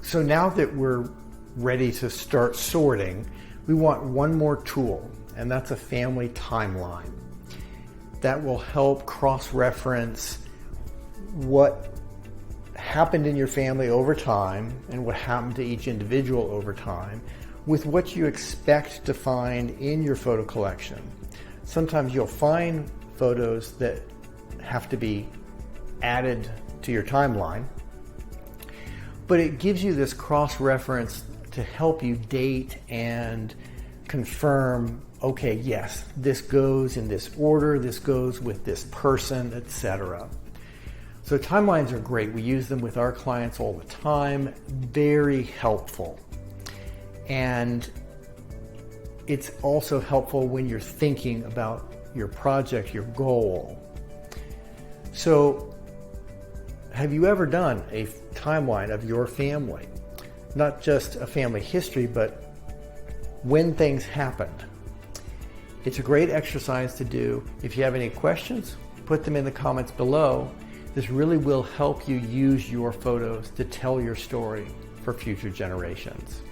So now that we're ready to start sorting, we want one more tool, and that's a family timeline. That will help cross-reference what happened in your family over time and what happened to each individual over time with what you expect to find in your photo collection. Sometimes you'll find photos that have to be added to your timeline, but it gives you this cross-reference to help you date and confirm, okay, yes, this goes in this order, this goes with this person, etc. So timelines are great. We use them with our clients all the time. Very helpful. And it's also helpful when you're thinking about your project, your goal. So have you ever done a timeline of your family? Not just a family history, but when things happened. It's a great exercise to do. If you have any questions, put them in the comments below. This really will help you use your photos to tell your story for future generations.